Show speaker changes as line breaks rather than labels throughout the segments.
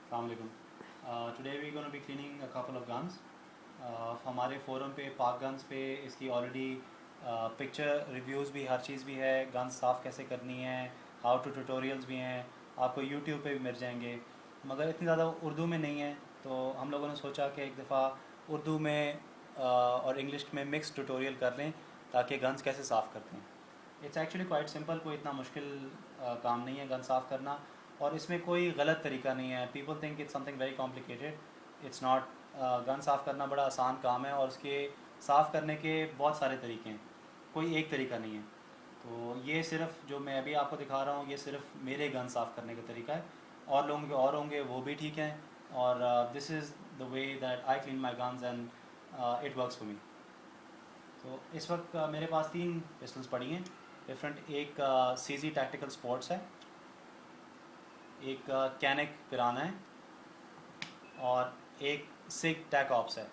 Assalamualaikum. Today we're going to be cleaning a couple of guns. हमारे forum पे पाक guns पे इसकी ऑलरेडी पिक्चर रिव्यूज़ भी हर चीज़ भी है, गन साफ़ कैसे करनी है, हाउ टू ट्यूटोरियल्स भी हैं, आपको यूट्यूब पे भी मिल जाएंगे, मगर इतनी ज़्यादा उर्दू में नहीं है। तो हम लोगों ने सोचा कि एक दफ़ा उर्दू में और इंग्लिश में मिक्स ट्यूटोरियल कर लें ताकि गन्स कैसे साफ़ करते हैं। इट्स एक्चुअली क्वाइट सिंपल, कोई इतना मुश्किल काम नहीं है गन साफ़ करना, और इसमें कोई गलत तरीका नहीं है। People think it's something very complicated, it's not. Gun साफ़ करना बड़ा आसान काम है और उसके साफ़ करने के बहुत सारे तरीके हैं, कोई एक तरीका नहीं है। तो ये सिर्फ जो मैं अभी आपको दिखा रहा हूँ ये सिर्फ मेरे गन साफ़ करने का तरीका है, और लोगों के और होंगे वो भी ठीक हैं, और this is the way that I clean my guns and it works for me. तो इस वक्त मेरे पास 3 पिस्टल्स पड़ी हैं डिफरेंट। एक सीजी टैक्टिकल स्पोर्ट्स है, एक कैनिक पिराना है, और एक सिग टैक ऑप्स है।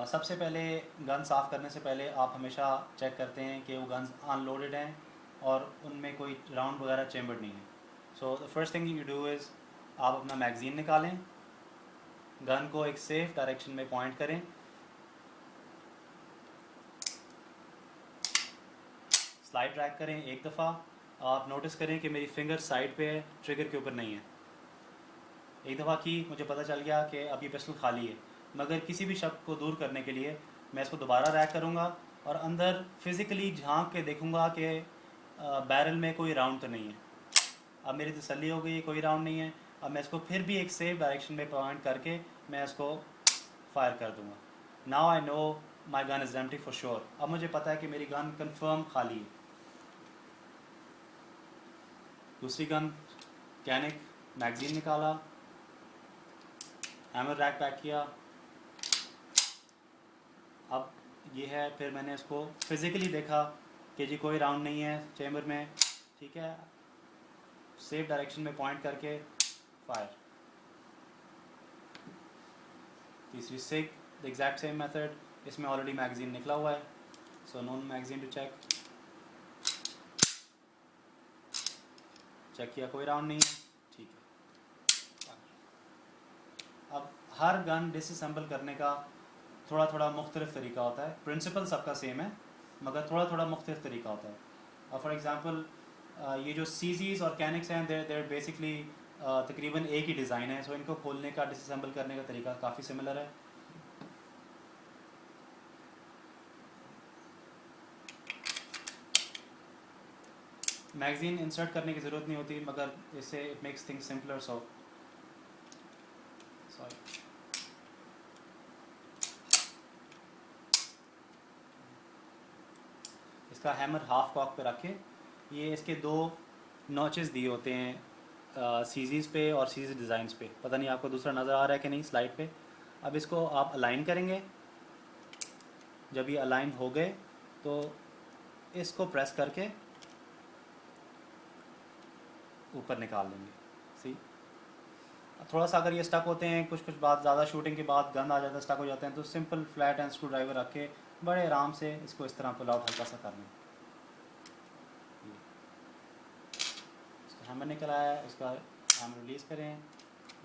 सबसे पहले गन साफ़ करने से पहले आप हमेशा चेक करते हैं कि वो गन्स अनलोडेड हैं और उनमें कोई राउंड वगैरह चेम्बर्ड नहीं है। So the first thing you do is आप अपना मैगज़ीन निकालें, गन को एक सेफ डायरेक्शन में पॉइंट करें, स्लाइड ड्रैग करें एक दफ़ा। आप नोटिस करें कि मेरी फिंगर साइड पे है, ट्रिगर के ऊपर नहीं है। एक दफ़ा की मुझे पता चल गया कि अब ये पिस्टल खाली है, मगर किसी भी शक को दूर करने के लिए मैं इसको दोबारा रैक करूँगा और अंदर फिज़िकली झांक के देखूँगा कि बैरल में कोई राउंड तो नहीं है। अब मेरी तसल्ली हो गई कोई राउंड नहीं है। अब मैं इसको फिर भी एक सेफ डायरेक्शन में पॉइंट करके मैं इसको फायर कर दूँगा। Now I know my gun is empty for sure. अब मुझे पता है कि मेरी गन कन्फर्म खाली है। दूसरी गन कैनिक, मैगज़ीन निकाला, हैमर रैक पैक किया। अब ये है, फिर मैंने इसको फिज़िकली देखा कि जी कोई राउंड नहीं है चैम्बर में, ठीक है। सेफ डायरेक्शन में पॉइंट करके फायर। तीसरी सिक, द एग्जैक्ट सेम मेथड, इसमें ऑलरेडी मैगज़ीन निकला हुआ है, so no magazine to check. Check किया कोई राउंड नहीं है, ठीक है। अब हर गन डिसअसेंबल करने का थोड़ा थोड़ा मुख्तलिफ तरीका होता है, प्रिंसिपल सबका सेम है मगर थोड़ा थोड़ा मुख्तलिफ तरीका होता है। और फॉर एग्ज़ाम्पल ये जो सीजीज़ और कैनिक्स हैं देर बेसिकली तकरीबन एक ही डिज़ाइन है, सो इनको खोलने का डिसअसेंबल करने का तरीका काफ़ी सिमिलर है। मैगज़ीन इंसर्ट करने की ज़रूरत नहीं होती मगर इससे it makes things simpler. So sorry, इसका हैमर हाफ कॉक पे रखे। ये इसके 2 नॉचेस दिए होते हैं सीजीज़ पे और सीजीज़ डिज़ाइंस पे। पता नहीं आपको दूसरा नज़र आ रहा है कि नहीं स्लाइड पे। अब इसको आप अलाइन करेंगे, जब ये अलाइन हो गए तो इसको प्रेस करके ऊपर निकाल लेंगे। सी, थोड़ा सा अगर ये स्टक होते हैं कुछ कुछ बात ज़्यादा शूटिंग के बाद गंद आ जाता है, स्टक हो जाते हैं, तो simple flat and screw driver रख के बड़े आराम से इसको इस तरह पुल आउट हल्का सा कर लें। इसका हैमर निकल आया है, इसका हैमर रिलीज़ करें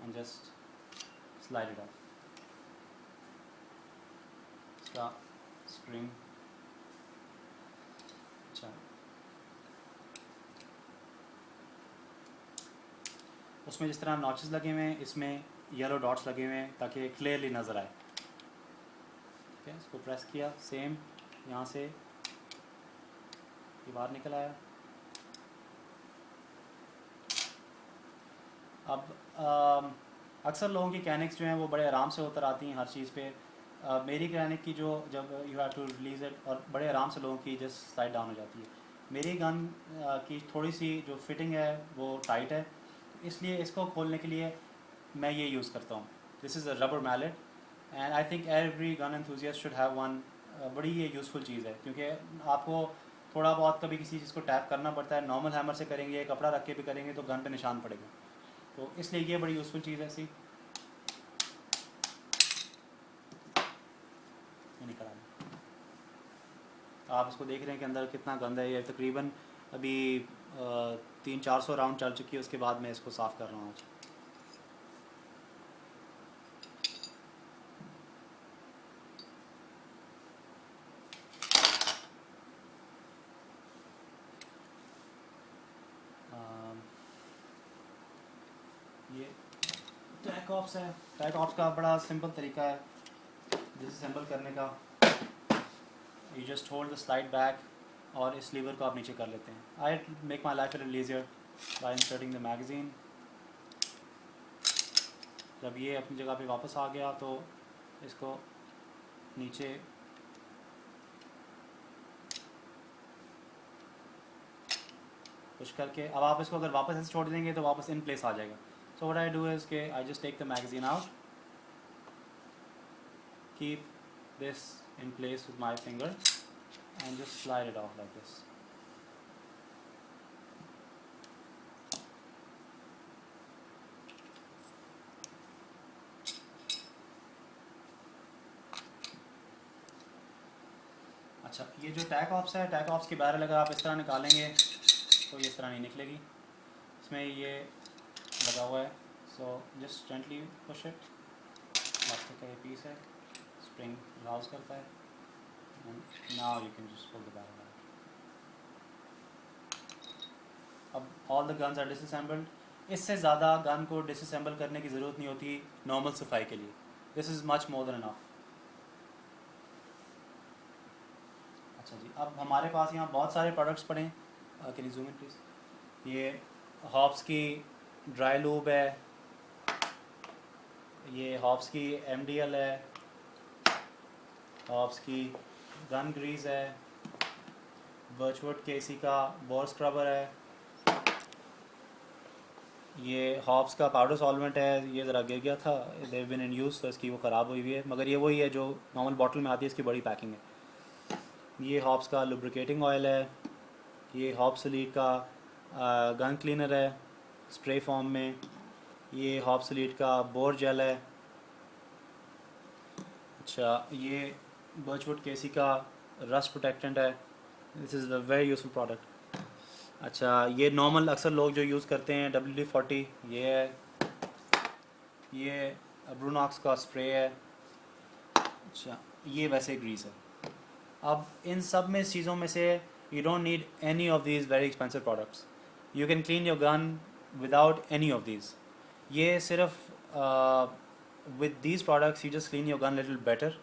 and just slide it out. इसका स्प्रिंग, अच्छा, उसमें जिस तरह नॉचेस लगे हुए हैं इसमें येलो डॉट्स लगे हुए हैं ताकि क्लियरली नज़र आए। ठीक है, इसको प्रेस किया, सेम यहाँ से ये बाहर निकल आया। अब अक्सर लोगों की कैनिक्स जो हैं वो बड़े आराम से उतर आती हैं हर चीज़ पे। मेरी कैनिक की जो जब you have to release it और बड़े आराम से लोगों की जस्ट साइड डाउन हो जाती है। मेरी गन की थोड़ी सी जो फिटिंग है वो टाइट है, इसलिए इसको खोलने के लिए मैं ये यूज़ करता हूँ। This is a rubber mallet and I think every gun enthusiast should have one. बड़ी ये यूज़फुल चीज़ है क्योंकि आपको थोड़ा बहुत कभी किसी चीज़ को टैप करना पड़ता है, नॉर्मल हैमर से करेंगे, कपड़ा रख के भी करेंगे तो गन पे निशान पड़ेगा, तो इसलिए ये बड़ी यूज़फुल चीज़ है। सी, ये निकल आया, आप इसको देख रहे हैं कि अंदर कितना गंदा है। ये तकरीबन अभी 300-400 राउंड चल चुकी है, उसके बाद मैं इसको साफ़ कर रहा हूँ आज। ये टैक ऑप्स है। टैक ऑप्स का बड़ा सिंपल तरीका है डिसअसेंबल करने का। You just hold the slide back और इस लीवर को आप नीचे कर लेते हैं। I make my life little easier bye inserting the magazine. जब ये अपनी जगह पे वापस आ गया तो इसको नीचे पुश करके, अब आप इसको अगर वापस ऐसे छोड़ देंगे तो वापस इन प्लेस आ जाएगा। So what I do is के I just take the magazine out, keep this in place with my finger and just slide it off like this. अच्छा, ये जो टैक ऑप्स है, टैक ऑप्स की बैरल अगर आप इस तरह निकालेंगे तो ये इस तरह नहीं निकलेगी, इसमें ये लगा हुआ है। So just gently push it. Plastic का ये पीस है, स्प्रिंग अलाउज करता है। Now you can just pull the barrel out. अब all the guns are disassembled. इससे ज़्यादा गन को डिसअसेंबल करने की ज़रूरत नहीं होती नॉर्मल सफाई के लिए। This is much more than enough. अच्छा जी, अब हमारे पास यहाँ बहुत सारे प्रोडक्ट्स पड़े हैं। Can you zoom in please. ये हॉब्स की ड्राई लूब है, ये हॉब्स की MDL है, हॉब्स की गन ग्रीज है, बर्चवुड KC का बोर स्क्रबर है, ये हॉब्स का पाउडर सॉल्वेंट है। ये ज़रा गिर गया था, देव बिन इन यूज़, तो इसकी वो ख़राब हुई हुई है, मगर ये वही है जो नॉर्मल बॉटल में आती है, इसकी बड़ी पैकिंग है। ये हॉब्स का लुब्रिकेटिंग ऑयल है। ये हॉब्सलीट का गन क्लीनर है स्प्रे फॉर्म में। ये हॉब्सलीट का बोर जेल है। अच्छा, ये बर्चवुड KC का रस्ट प्रोटेक्टेंट है। This is a very useful product. अच्छा, ये नॉर्मल अक्सर लोग जो यूज़ करते हैं WD-40, ये है। ये ब्रूनॉक्स का स्प्रे है। अच्छा, ये वैसे ग्रीस है। अब इन सब में चीज़ों में से you don't need any of these very expensive products. You can clean your gun without any of these. ये सिर्फ with these products you just clean your gun little better.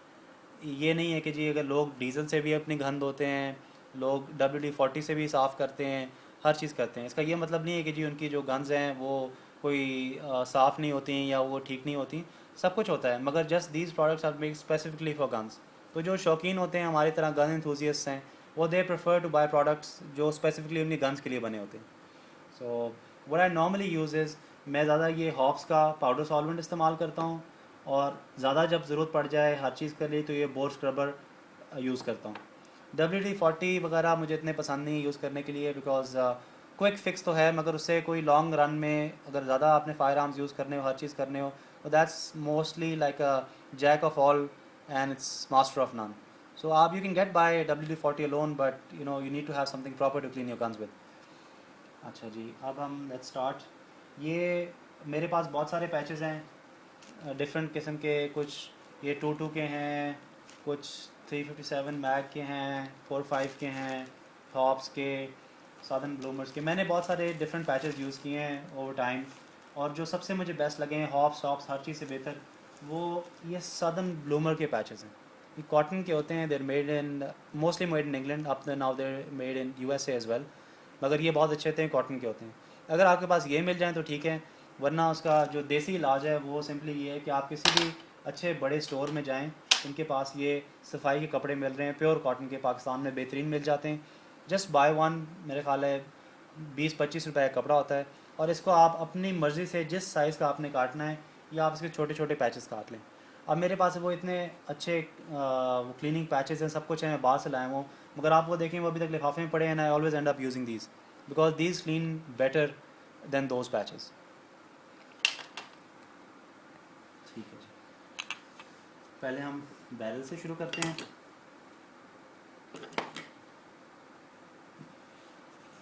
ये नहीं है कि जी अगर लोग डीजल से भी अपनी गन धोते हैं, लोग WD-40 से भी साफ़ करते हैं, हर चीज़ करते हैं, इसका ये मतलब नहीं है कि जी उनकी जो गन्स हैं वो कोई साफ़ नहीं होती हैं या वो ठीक नहीं होती। सब कुछ होता है, मगर just these products are made specifically for guns. तो जो शौकीन होते हैं हमारी तरह, गन एंथुसियस्ट हैं, वो they prefer to buy products जो स्पेसिफिकली उनकी गन्स के लिए बने होते हैं। So what I normally use is, मैं ज़्यादा ये हॉब्स का पाउडर सॉल्वेंट इस्तेमाल करता हूँ, और ज़्यादा जब ज़रूरत पड़ जाए हर चीज़ के लिए तो ये बोर स्क्रबर यूज़ करता हूँ। WD-40 वगैरह मुझे इतने पसंद नहीं यूज़ करने के लिए, बिकॉज क्विक फिक्स तो है, मगर उससे कोई लॉन्ग रन में अगर ज़्यादा आपने फायर आर्म्स यूज़ करने हो, हर चीज़ करने हो, तो that's mostly like a jack of all and it's master of none. So आप you can get by WD-40 alone, but you need to have something proper to clean your guns with. अच्छा जी, अब हम let's start. ये मेरे पास बहुत सारे patches हैं डिफरेंट किस्म के। कुछ ये 22 के हैं, कुछ 357 मैग के हैं, 45 के हैं, हॉब्स के, सादर्न ब्लूमर्स के। मैंने बहुत सारे डिफरेंट पैचेस यूज़ किए हैं ओवर टाइम, और जो सबसे मुझे बेस्ट लगे हैं, हॉब्स हर चीज़ से बेहतर, वो ये सादर्न ब्लूमर के पैचेस हैं। ये कॉटन के होते हैं, they're made in mostly made in England, अब now they're made in USA as well, मगर ये बहुत अच्छे होते हैं, कॉटन के होते हैं। अगर आपके पास ये मिल जाए तो ठीक है, वरना उसका जो देसी इलाज है वो सिंपली ये है कि आप किसी भी अच्छे बड़े स्टोर में जाएं, उनके पास ये सफाई के कपड़े मिल रहे हैं प्योर कॉटन के, पाकिस्तान में बेहतरीन मिल जाते हैं। जस्ट बाय वन, मेरे ख्याल है 20-25 रुपये का कपड़ा होता है, और इसको आप अपनी मर्ज़ी से जिस साइज़ का आपने काटना है, या आप इसके छोटे छोटे पैचेस काट लें। अब मेरे पास वो इतने अच्छे क्लीनिंग पैचेस हैं, सब कुछ है, मैं बाहर से लाया हूँ, मगर आप वो देखें वो अभी तक लिफाफे में पड़े हैं। I always and up using these because these clean better than those patches. ठीक है जी, पहले हम बैरल से शुरू करते हैं।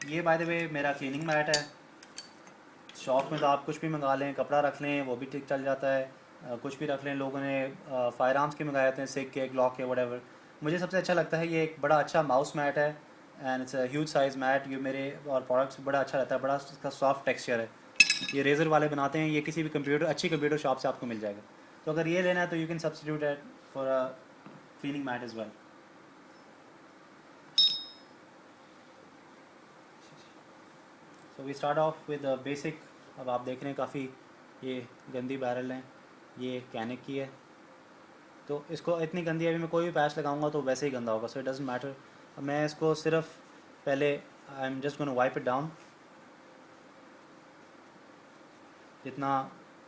ये बाय द वे मेरा क्लीनिंग मैट है। शॉप में तो आप कुछ भी मंगा लें, कपड़ा रख लें वो भी ठीक चल जाता है, कुछ भी रख लें। लोगों ने फायर आर्म्स के मंगाए होते हैं, सिक के, ग्लॉक के, वटेवर। मुझे सबसे अच्छा लगता है ये एक बड़ा अच्छा माउस मैट है, and it's a huge size mat. ये मेरे और प्रोडक्ट्स बड़ा अच्छा रहता है, बड़ा इसका सॉफ्ट टेक्सचर है। ये रेज़र वाले बनाते हैं, ये किसी भी अच्छी कंप्यूटर शॉप से आपको मिल जाएगा। तो अगर ये लेना है तो you can substitute it for a cleaning mat as well. So we start off with basic. अब आप देख रहे हैं काफ़ी ये गंदी बैरल हैं, ये कैनिक की है। तो इसको इतनी गंदी है, अभी मैं कोई भी पैच लगाऊंगा तो वैसे ही गंदा होगा, सो इट डजंट मैटर। मैं इसको सिर्फ पहले I am just gonna wipe it down. जितना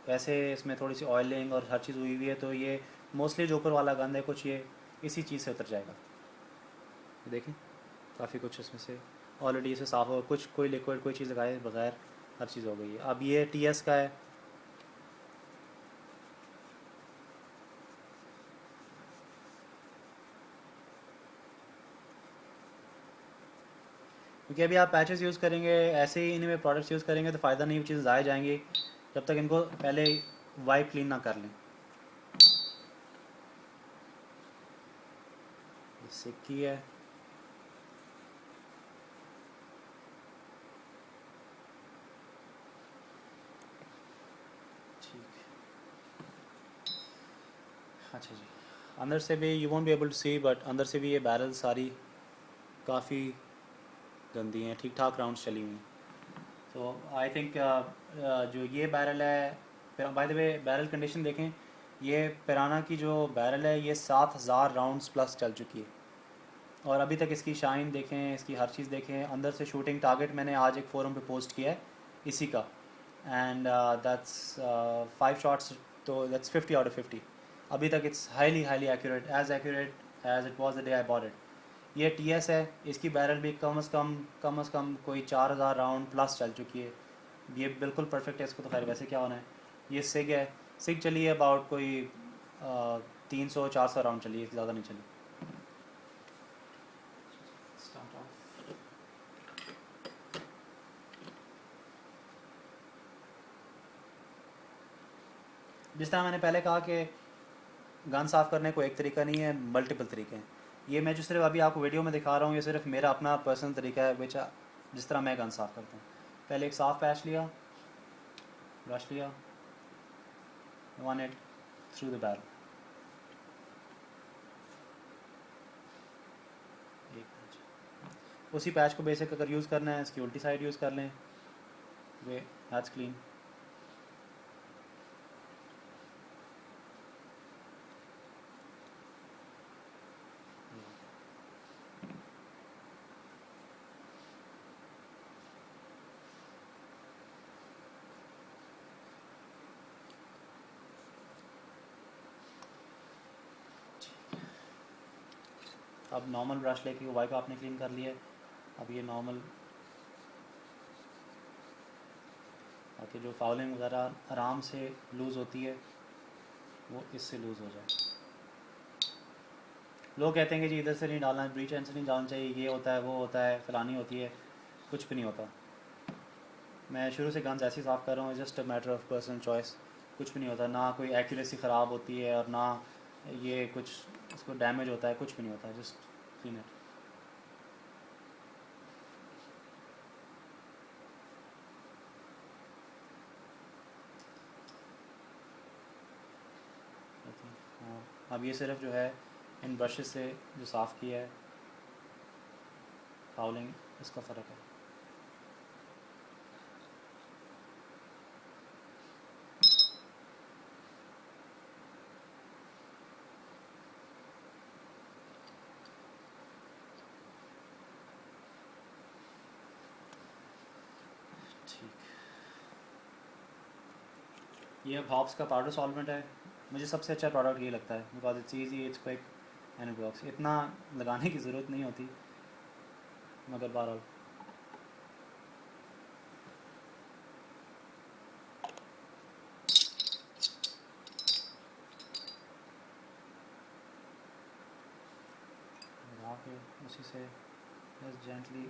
वैसे इसमें थोड़ी सी ऑयलिंग और हर चीज़ हुई हुई है, तो ये मोस्टली जो ऊपर वाला गंद है कुछ ये इसी चीज़ से उतर जाएगा। देखें काफ़ी कुछ इसमें से ऑलरेडी इसे साफ़ हो, कुछ कोई लिक्विड कोई चीज़ लगाए बगैर हर चीज़ हो गई है। अब ये TS का है, क्योंकि अभी आप पैचेस यूज़ करेंगे, ऐसे ही इनमें प्रोडक्ट्स यूज़ करेंगे तो फ़ायदा नहीं, चीज़ें ज़ाया जाएंगी जब तक इनको पहले वाइप क्लीन ना कर लें। सिक्की है, ठीक। अच्छा जी, अंदर से भी you won't be able to see, but अंदर से भी ये बैरल सारी काफ़ी गंदी हैं, ठीक ठाक राउंड्स चली हुई हैं। तो आई थिंक जो ये बैरल है, by the way barrel condition देखें, ये पिराना की जो बैरल है ये 7,000 राउंड्स प्लस चल चुकी है, और अभी तक इसकी शाइन देखें, इसकी हर चीज़ देखें। अंदर से शूटिंग टारगेट मैंने आज एक फोरम पे पोस्ट किया है इसी का, एंड दैट्स 5 शॉट्स, तो दैट्स 50 आउट ऑफ 50। अभी तक it's highly highly accurate as it was the day I bought it. ये TS है, इसकी बैरल भी कम से कम कोई 4,000 राउंड प्लस चल चुकी है। ये बिल्कुल परफेक्ट है, इसको तो खैर वैसे क्या होना है। ये सिग है, सिग चली है अबाउट कोई 300-400 राउंड चली है, ज़्यादा नहीं चली। Start off. जिस तरह मैंने पहले कहा कि गन साफ़ करने को एक तरीका नहीं है, मल्टीपल तरीके हैं। ये मैं जो सिर्फ अभी आपको वीडियो में दिखा रहा हूँ, ये सिर्फ मेरा अपना पर्सनल तरीका है विच जिस तरह मैं गन साफ़ करता हूँ। पहले एक साफ़ पैच लिया, ब्रश लिया, one it through the barrel, एक पैच। उसी पैच को बेसिक अगर यूज़ करना है इसकी उल्टी साइड यूज़ कर लें, वे दैट्स क्लीन। अब नॉर्मल ब्रश लेके वाइप आपने क्लीन कर लिया है। अब ये नॉर्मल, ताकि जो फाउलिंग वगैरह आराम से लूज़ होती है वो इससे लूज़ हो जाए। लोग कहते हैं कि जी इधर से नहीं डालना है, ब्रीच एंड से नहीं डालना चाहिए, ये होता है वो होता है फलानी होती है, कुछ भी नहीं होता। मैं शुरू से गन्स ऐसे ही साफ़ कर रहा हूँ, just a matter of personal choice. कुछ भी नहीं होता, ना कोई एक्यूरेसी ख़राब होती है और ना ये कुछ इसको डैमेज होता है, कुछ भी नहीं होता, जस्ट क्लीन इट। अब ये सिर्फ जो है इन ब्रशेस से जो साफ़ किया है, फाउलिंग इसका फ़र्क है। ठीक, ये हॉब्स का पाउडर सॉल्वेंट है। मुझे सबसे अच्छा प्रोडक्ट ये लगता है, because it's easy, it's quick and it works. इतना लगाने की ज़रूरत नहीं होती, मगर बहरहाल लगा के उसी से बस जेंटली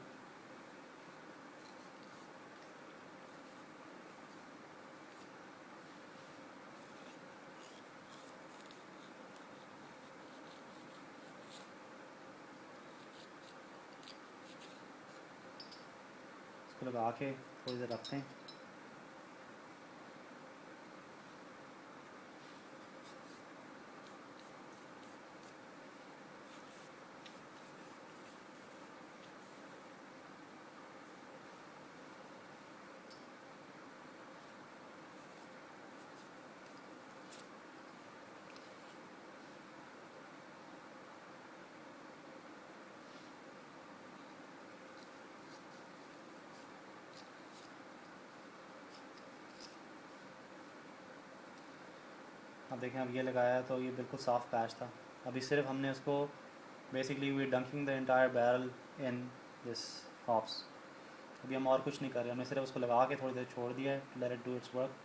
इसको लगा के थोड़ी देर रखते हैं। अब देखें, अब ये लगाया तो ये बिल्कुल साफ़ पैच था। अभी सिर्फ हमने उसको basically we dunking the entire barrel in this Hoppe's. अभी हम और कुछ नहीं कर रहे, हमने सिर्फ उसको लगा के थोड़ी देर छोड़ दिया है, let it do it's work.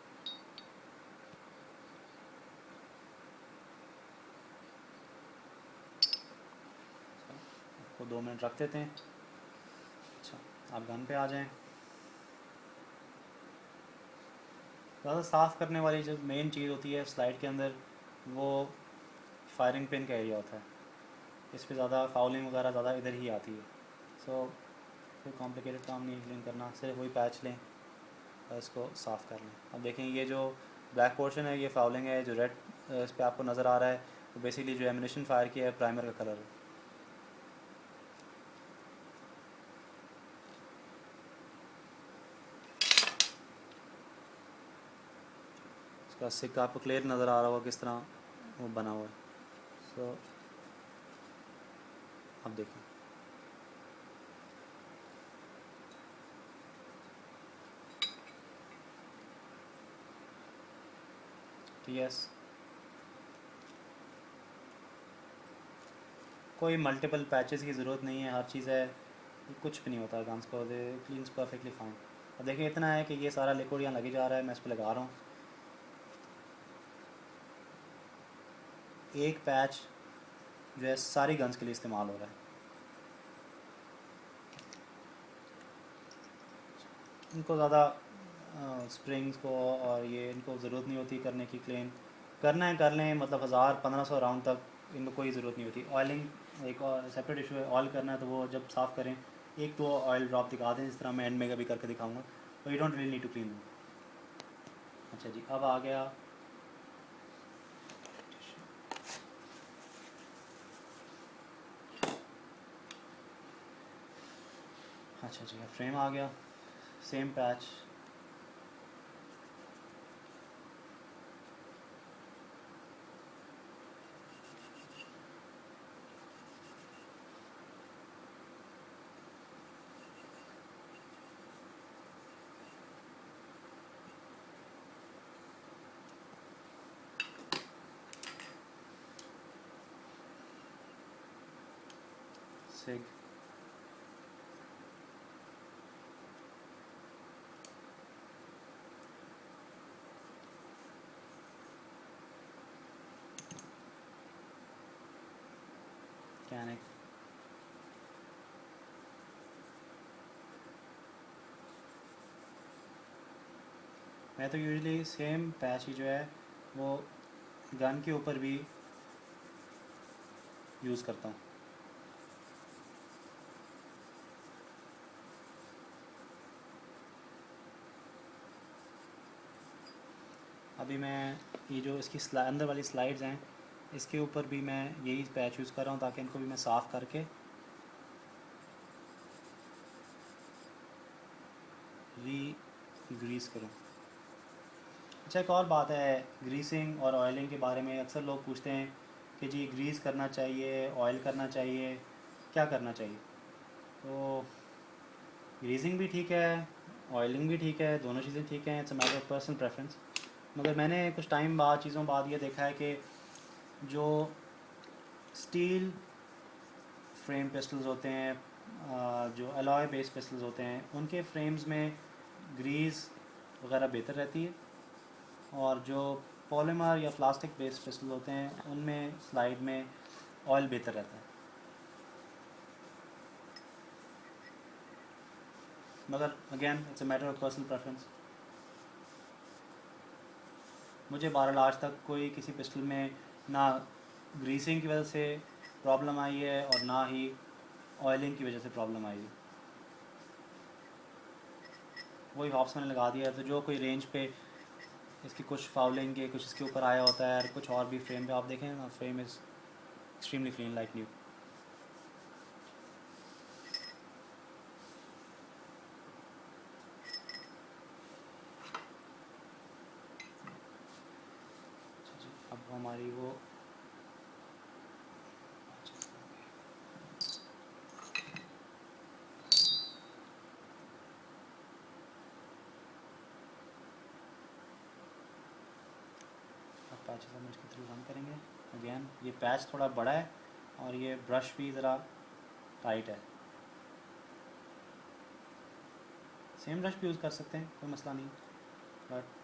इसको 2 मिनट रख देते हैं। अच्छा, आप गन पे आ जाएं। ज़्यादा साफ़ करने वाली जो मेन चीज़ होती है स्लाइड के अंदर, वो फायरिंग पिन का एरिया होता है। इस पर ज़्यादा फाउलिंग वगैरह ज़्यादा इधर ही आती है। सो कोई कॉम्प्लिकेटेड काम नहीं क्लीन करना, सिर्फ वही पैच लें और इसको साफ़ कर लें। अब देखें, ये जो ब्लैक पोर्शन है ये फाउलिंग है, जो रेड इस पर आपको नज़र आ रहा है वो बेसिकली जो एमिनेशन फायर किया है प्राइमर का कलर है। इसका सिक्का आपको क्लियर नज़र आ रहा होगा किस तरह वो बना हुआ है। सो अब देखें, TS कोई मल्टीपल पैचेस की ज़रूरत नहीं है, हर चीज़ है, कुछ भी नहीं होता गन्स को, दे क्लीन्स परफेक्टली फाइन। अब देखिए, इतना है कि ये सारा लिक्विड यहाँ लगे जा रहा है, मैं इस पर लगा रहा हूँ। एक पैच जो है सारी गन्स के लिए इस्तेमाल हो रहा है। इनको ज़्यादा स्प्रिंग्स को और ये इनको ज़रूरत नहीं होती करने की क्लीन। करना है कर लें, मतलब 1000-1500 राउंड तक इनको कोई ज़रूरत नहीं होती। ऑयलिंग एक और सेपरेट इशू है, ऑयल करना है तो वो जब साफ़ करें एक तो ऑयल ड्रॉप दिखा दें, जिस तरह मैं एंड में कभी करके दिखाऊंगा, तो you don't really need to clean. अच्छा जी, अब आ गया अच्छा जी, फ्रेम आ गया, सेम पैच। सिग कैनिक मैं तो यूजुअली सेम पैच ही जो है वो गन के ऊपर भी यूज़ करता हूँ। अभी मैं ये जो इसकी अंदर वाली स्लाइड्स हैं इसके ऊपर भी मैं यही पैच यूज़ कर रहा हूँ, ताकि इनको भी मैं साफ़ करके री ग्रीस करूँ। अच्छा, एक और बात है ग्रीसिंग और ऑयलिंग के बारे में, अक्सर लोग पूछते हैं कि जी ग्रीस करना चाहिए, ऑयल करना चाहिए, क्या करना चाहिए? तो ग्रीसिंग भी ठीक है, ऑयलिंग भी ठीक है, दोनों चीज़ें ठीक हैं, it's a matter of personal preference. मगर मैंने कुछ टाइम बाद, चीज़ों बाद ये देखा है कि जो स्टील फ्रेम पिस्टल्स होते हैं, जो अलॉय बेस पिस्टल्स होते हैं, उनके फ्रेम्स में ग्रीस वगैरह बेहतर रहती है, और जो पॉलीमर या प्लास्टिक बेस पिस्टल होते हैं उनमें स्लाइड में ऑयल बेहतर रहता है। मगर again it's a matter of personal preference. मुझे बहरहाल आज तक कोई किसी पिस्टल में ना ग्रीसिंग की वजह से प्रॉब्लम आई है और ना ही ऑयलिंग की वजह से प्रॉब्लम आई है। वही हॉप्स मैंने लगा दिया है। तो जो कोई रेंज पे इसकी कुछ फाउलिंग के कुछ इसके ऊपर आया होता है, और कुछ और भी फ्रेम पे आप देखें ना, frame is extremely clean like new. अब हमारी वो अब पैचेस हम इसके थ्रू रन करेंगे। अगेन ये पैच थोड़ा बड़ा है और ये ब्रश भी ज़रा टाइट है। सेम ब्रश भी यूज़ कर सकते हैं, कोई मसला नहीं, बट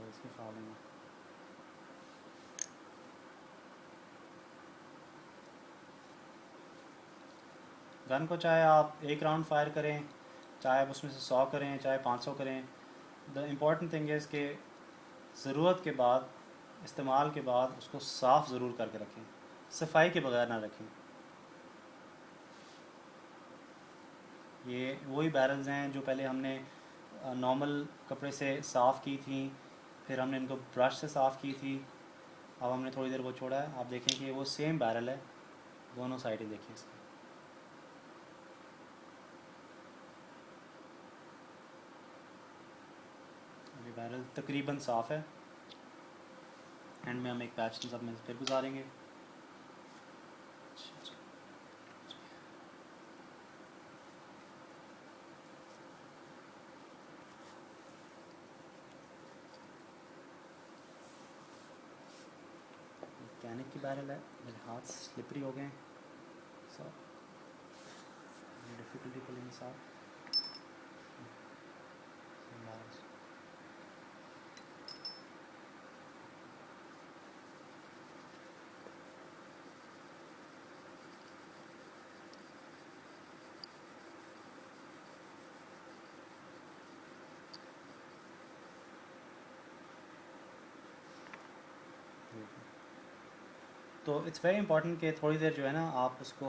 इसकी फाउलिंग है। गन को चाहे आप 1 राउंड फायर करें, चाहे आप उसमें से 100 करें, चाहे 500 करें, द इम्पॉर्टेंट थिंग है इसके ज़रूरत के बाद, इस्तेमाल के बाद उसको साफ़ ज़रूर करके रखें, सफाई के बगैर ना रखें। ये वही बैरल्स हैं जो पहले हमने नॉर्मल कपड़े से साफ़ की थी, फिर हमने इनको ब्रश से साफ़ की थी, अब हमने थोड़ी देर वो छोड़ा है। आप देखें कि वो सेम बैरल है, दोनों साइडें देखिए इसकी। ये बैरल तकरीबन साफ़ है। एंड में हम एक पैच सब में फिर गुजारेंगे। मैकेनिक की बैरल है, मेरे हाथ स्लिपरी हो गए हैं, सो डिफ़िकल्टी पुलिंग दिस आउट। तो इट्स वेरी इंपॉर्टेंट कि थोड़ी देर जो है ना आप उसको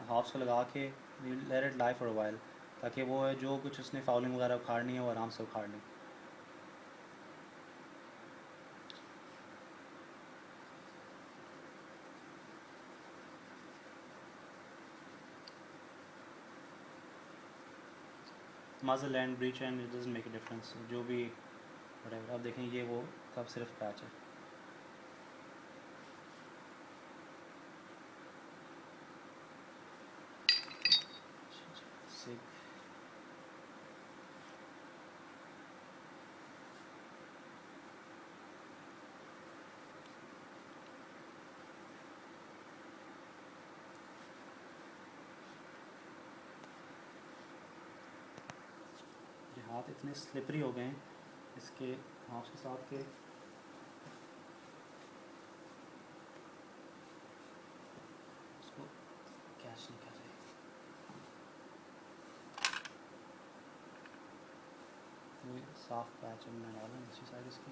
हॉप्स को लगा के let it lie for a while, ताकि वो जो कुछ उसने फाउलिंग वगैरह उखाड़नी है वो आराम से उखाड़ लें। Muscle and breach and it doesn't make a difference, जो भी व्हाटएवर। अब देखें ये वो कब सिर्फ पैच है। सिक ये हाथ इतने स्लिपरी हो गए हैं इसके हाथ के साथ के उसको कैच नहीं कर रहे। वो साफ पैच हमने डाला दूसरी साइड इसकी।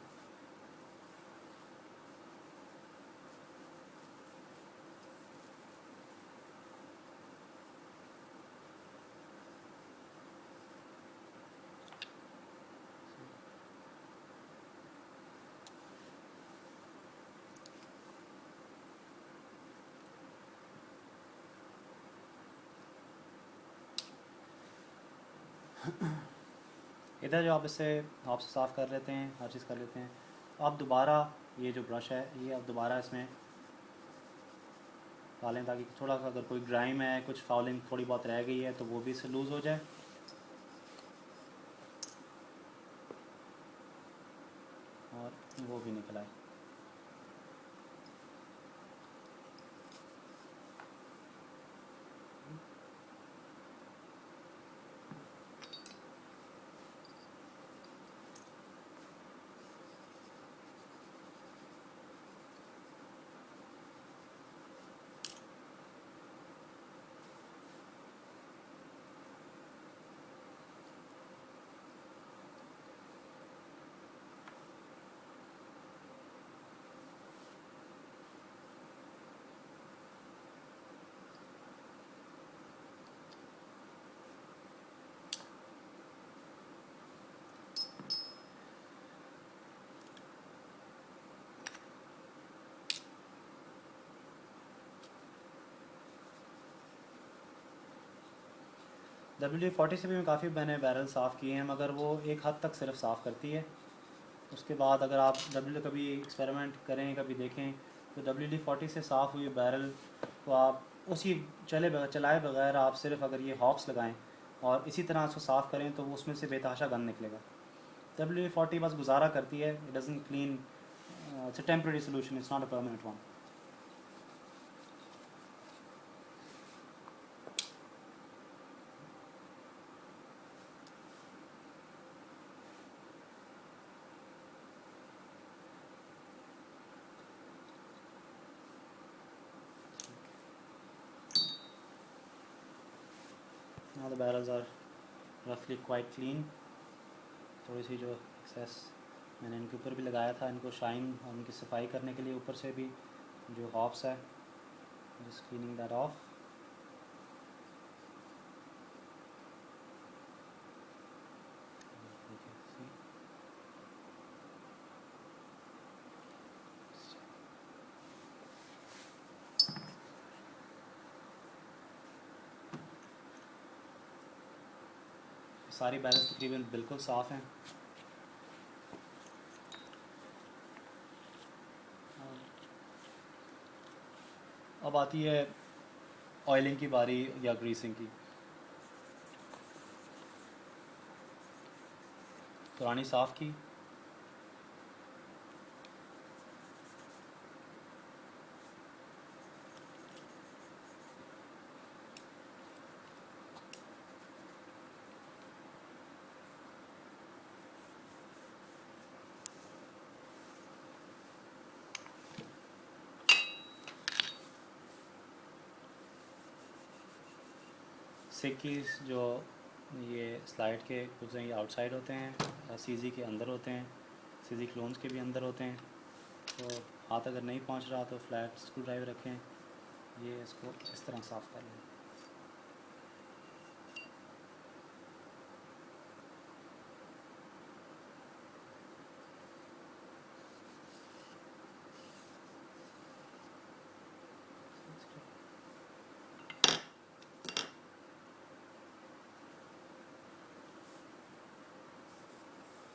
इधर जो आप इससे आपसे साफ़ कर लेते हैं, हर चीज़ कर लेते हैं, आप दोबारा ये जो ब्रश है ये आप दोबारा इसमें डालें, ताकि थोड़ा सा अगर कोई ग्राइम है, कुछ फाउलिंग थोड़ी बहुत रह गई है तो वो भी इससे लूज़ हो जाए और वो भी निकल आए। WD-40 से भी काफ़ी मैंने बैरल साफ़ किए हैं, मगर वो एक हद तक सिर्फ साफ़ करती है। उसके बाद अगर आप कभी एक्सपेरिमेंट करें, कभी देखें, तो WD-40 से साफ़ हुई बैरल को आप उसी चलाए बगैर आप सिर्फ अगर ये हॉप्स लगाएं और इसी तरह उसको साफ़ करें तो वो उसमें से बेतहाशा गंद निकलेगा। WD-40 बस गुजारा करती है, it doesn't clean, it's a temporary solution, it's not a permanent one. Now the barrels are roughly quite clean. थोड़ी सी जो एक्सेस मैंने इनके ऊपर भी लगाया था, इनको शाइन और इनकी सफाई करने के लिए ऊपर से भी जो हॉप्स है, जस्ट क्लीनिंग दैट ऑफ। सारी बैरल्स तकरीबन बिल्कुल साफ़ हैं। अब आती है ऑयलिंग की बारी या ग्रीसिंग की। पुरानी साफ़ की, सिक कीज जो ये स्लाइड के कुछ ये आउटसाइड होते हैं, सीजी के अंदर होते हैं, सीजी क्लोन्स के भी अंदर होते हैं। तो हाथ अगर नहीं पहुंच रहा तो फ्लैट स्क्रू ड्राइवर रखें, ये इसको इस तरह साफ़ कर लें।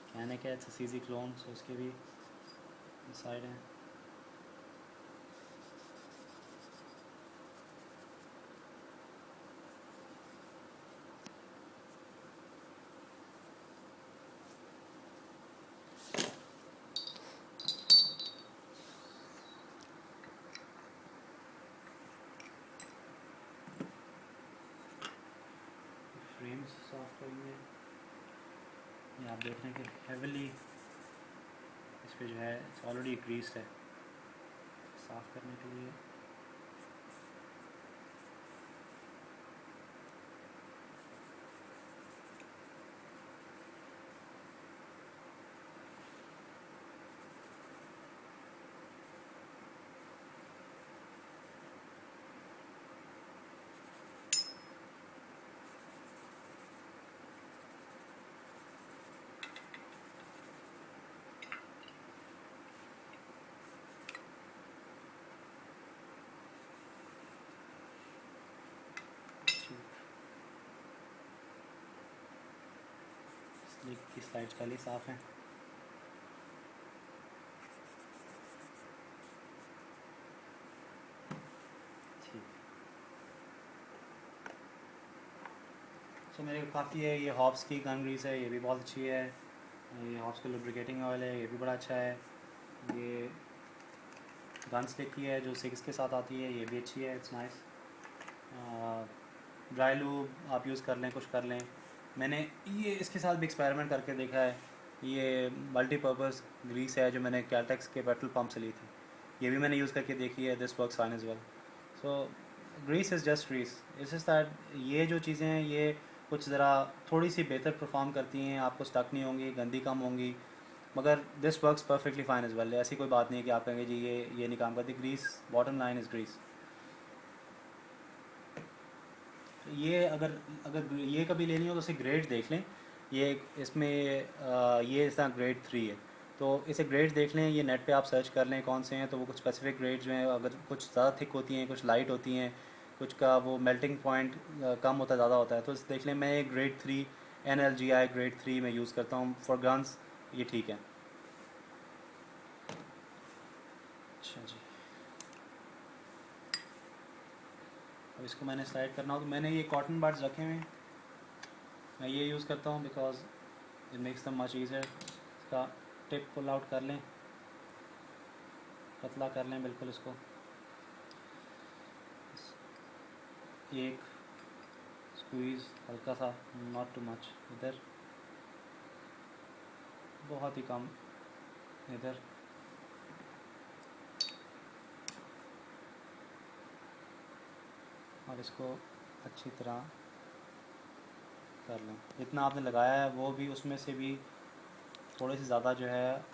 कहने क्या है सीजी क्लोन, सो उसके भी साइड हैं। फ्रेम्स साफ़ करेंगे, ये आप देख रहे हैं कि हेवली इस पर जो है ऑलरेडी ग्रीस्ड है। साफ़ करने के लिए स्लिक की स्लाइड्स पहले साफ़ हैं। सो मेरे काफ़ी है, ये हॉप्स की गन ग्रीस है, ये भी बहुत अच्छी है। ये हॉप्स का लुब्रिकेटिंग ऑयल है, ये भी बड़ा अच्छा है। ये गन स्टिक की है जो 6 के साथ आती है, ये भी अच्छी है, इट्स नाइस। ड्राई लूब आप यूज़ कर लें, कुछ कर लें। मैंने ये इसके साथ भी एक्सपेरिमेंट करके देखा है। ये मल्टीपर्पज़ ग्रीस है जो मैंने कैलटेक्स के पेट्रोल पंप से ली थी, ये भी मैंने यूज़ करके देखी है, this works fine as well. So grease is just grease, it's just that ये जो चीज़ें हैं ये कुछ ज़रा थोड़ी सी बेहतर परफॉर्म करती हैं, आपको स्टक नहीं होंगी, गंदी कम होंगी, मगर this works perfectly fine as well. ऐसी कोई बात नहीं है कि आप कहेंगे जी ये नहीं काम करती। Grease, bottom line is grease. ये अगर अगर ये कभी लेनी हो तो इसे ग्रेड देख लें। ये इसमें ये इसका ग्रेड 3 है, तो इसे ग्रेड देख लें, ये नेट पे आप सर्च कर लें कौन से हैं, तो वो कुछ स्पेसिफिक ग्रेड जो हैं, अगर कुछ ज़्यादा थिक होती हैं, कुछ लाइट होती हैं, कुछ का वो मेल्टिंग पॉइंट कम होता है, ज़्यादा होता है। तो देख लें, मैं एक ग्रेड 3 NLGI ग्रेड 3 में यूज़ करता हूँ फॉर गन्स, ये ठीक है। अच्छा जी, अब इसको मैंने स्लाइड करना हो तो मैंने ये कॉटन बड्स रखे हुए हैं, मैं ये यूज़ करता हूँ बिकॉज इट मेक्स दम मच ईज़ियर। इसका टिप पुल आउट कर लें, पतला कर लें बिल्कुल इसको, एक स्क्वीज़ हल्का सा, नॉट टू मच, इधर बहुत ही कम, इधर, और इसको अच्छी तरह कर लें। जितना आपने लगाया है वो भी उसमें से भी थोड़ी सी ज़्यादा जो है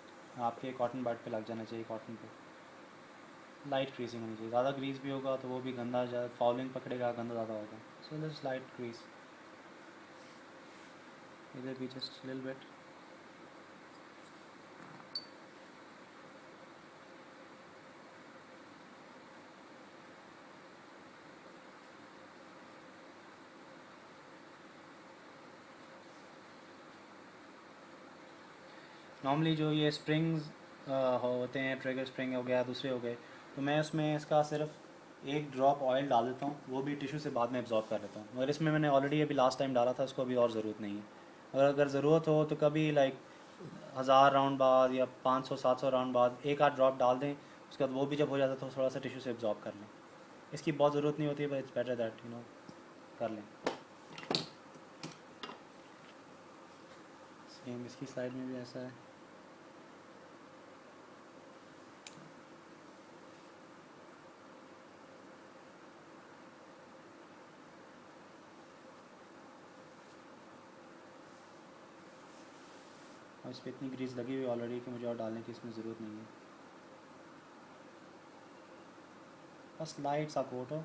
आपके कॉटन बड पे लग जाना चाहिए, कॉटन पे लाइट ग्रीसिंग होनी चाहिए। ज़्यादा ग्रीस भी होगा तो वो भी गंदा, ज़्यादा फाउलिंग पकड़ेगा, गंदा ज़्यादा होगा। सो जस्ट लाइट ग्रीस, इधर भी जस्ट लिटिल बिट। नॉर्मली जो ये स्प्रिंग्स होते हैं, ट्रिगर स्प्रिंग हो गया, दूसरे हो गए, तो मैं उसमें इसका सिर्फ एक ड्रॉप ऑयल डाल देता हूँ, वो भी टिश्यू से बाद में एब्जॉर्ब कर लेता हूँ। मगर इसमें मैंने ऑलरेडी अभी लास्ट टाइम डाला था, उसको अभी और ज़रूरत नहीं है। अगर ज़रूरत हो तो कभी लाइक 1000 राउंड बाद या 500-700 राउंड बाद एक आध ड्रॉप डाल दें, उसके बाद वो भी जब हो जाता है तो थोड़ा सा टिश्यू से एब्जॉर्ब कर लें। इसकी बहुत ज़रूरत नहीं होती है, बट इट्स बेटर दैट कर लें। सेम इसकी साइड में भी ऐसा है। और इस पर इतनी ग्रीस लगी हुई ऑलरेडी कि मुझे और डालने की इसमें ज़रूरत नहीं है, बस लाइट सा कोट हो।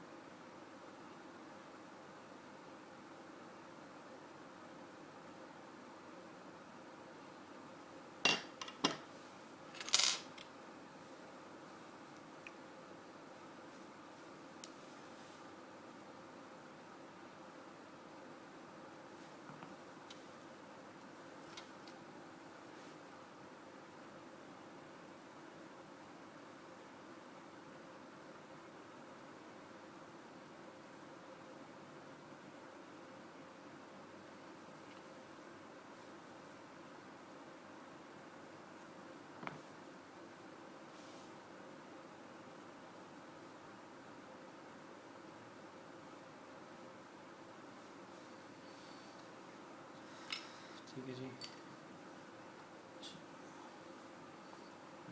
ठीक है जी,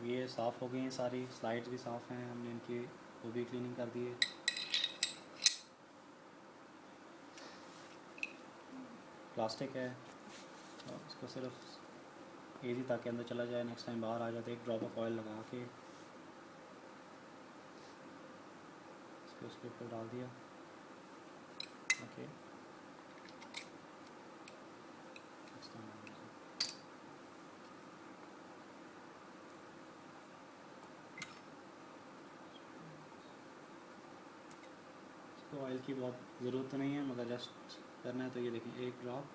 ये साफ़ हो गई हैं सारी स्लाइड्स भी साफ़ हैं, हमने इनकी वो भी क्लीनिंग कर दी है। प्लास्टिक है तो इसको सिर्फ इजी ताकि अंदर चला जाए, नेक्स्ट टाइम बाहर आ जाते एक ड्रॉप ऑफ ऑयल लगा के इसको उसके ऊपर डाल दिया। ओके, इसको ऑयल की बहुत ज़रूरत तो नहीं है, मगर जस्ट करना है तो ये देखें, एक ड्रॉप,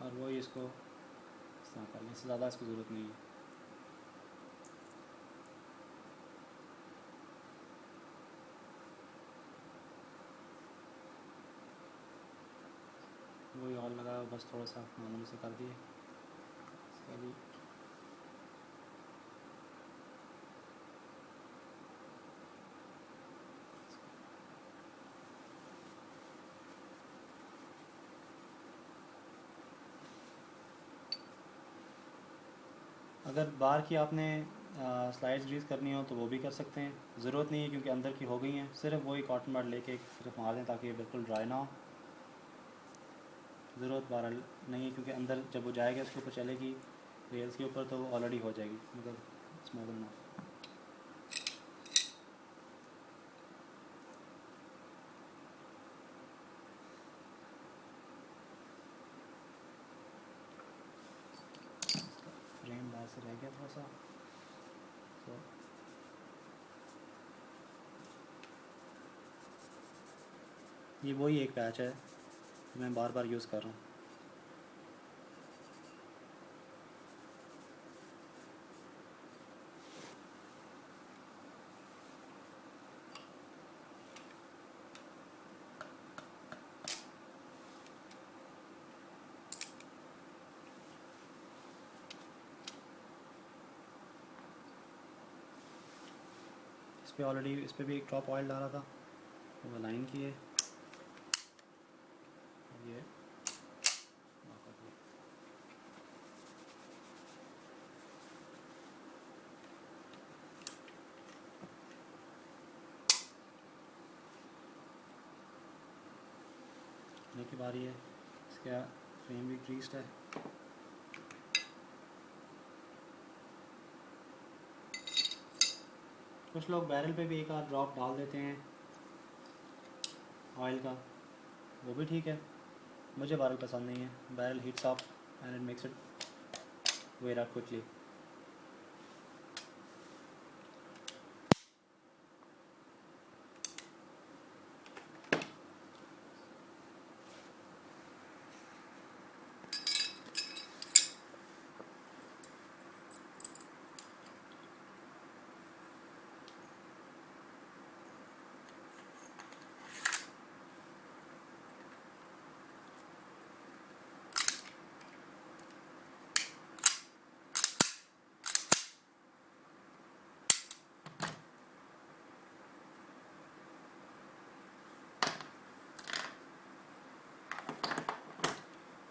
और वही इसको इस तरह कर लें, इससे ज़्यादा इसकी ज़रूरत नहीं है। वही ऑयल लगा बस थोड़ा सा मामूली से कर दिए इसका भी। अगर बाहर की आपने स्लाइड्स ग्रीस करनी हो तो वो भी कर सकते हैं, ज़रूरत नहीं है क्योंकि अंदर की हो गई हैं। सिर्फ वही कॉटन बड लेके सिर्फ मार दें ताकि ये बिल्कुल ड्राई ना हो। ज़रूरत बहरहाल नहीं है क्योंकि अंदर जब वो जाएगा उसके ऊपर चलेगी रेल्स के ऊपर तो वो ऑलरेडी हो जाएगी, मतलब स्मॉल इनफ। फ्रेम बाहर से रह गया थोड़ा सा, तो ये वही एक पैच है मैं बार बार यूज़ कर रहा हूँ। इस पर ऑलरेडी इस पर भी एक ड्रॉप ऑयल डाला था, वो लाइन की है ये। की बारी है, इसका फ्रेम भी ग्रीस्ड है। कुछ लोग बैरल पे भी एक आध ड्रॉप डाल देते हैं ऑयल का, वो भी ठीक है। मुझे बैरल पसंद नहीं है, barrel heats up and it makes it wear out quickly.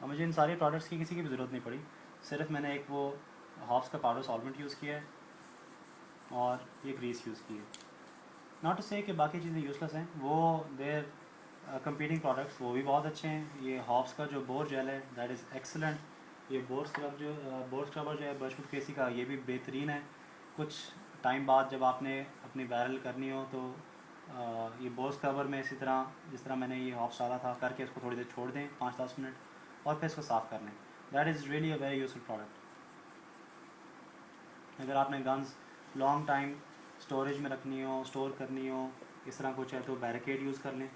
और मुझे इन सारी प्रोडक्ट्स की किसी की भी ज़रूरत नहीं पड़ी, सिर्फ मैंने एक वो हॉब्स का पाउडर सॉल्वेंट यूज़ किया है और ये ग्रीस यूज़ की है। नॉट टू से कि बाकी चीज़ें यूज़लेस हैं, वो देर कंपीटिंग प्रोडक्ट्स वो भी बहुत अच्छे हैं। ये हॉब्स का जो बोर जेल है दैट इज़ एक्सलेंट। ये बोर स्क्रबर जो है बर्चवुड केसी का, ये भी बेहतरीन है। कुछ टाइम बाद जब आपने अपनी बैरल करनी हो तो ये बोर स्क्रबर में इसी तरह जिस तरह मैंने ये हॉब्स डाला था करके इसको थोड़ी देर छोड़ दें 5-10 मिनट और फिर इसको साफ़ कर लें। That is really a very useful product. अगर आपने गन्स लॉन्ग टाइम स्टोरेज में रखनी हो, स्टोर करनी हो, इस तरह कुछ है तो बैरिकेड यूज़ कर लें।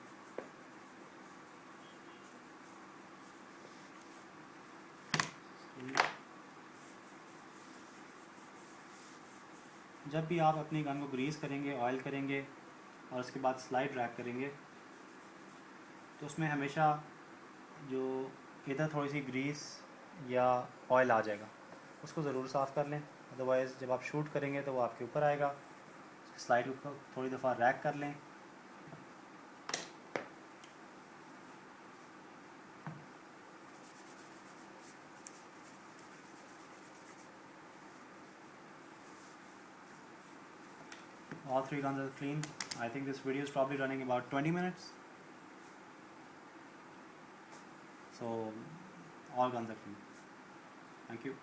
जब भी आप अपनी गन को ग्रीस करेंगे, ऑयल करेंगे और उसके बाद स्लाइड रैक करेंगे तो उसमें हमेशा जो इधर थोड़ी सी ग्रीस या ऑयल आ जाएगा, उसको ज़रूर साफ़ कर लें। अदरवाइज़ जब आप शूट करेंगे तो वो आपके ऊपर आएगा। स्लाइड को थोड़ी दफ़ा रैक कर लें। All 3 guns are clean. I think this video is probably running about 20 minutes. So all guns are clean. Thank you.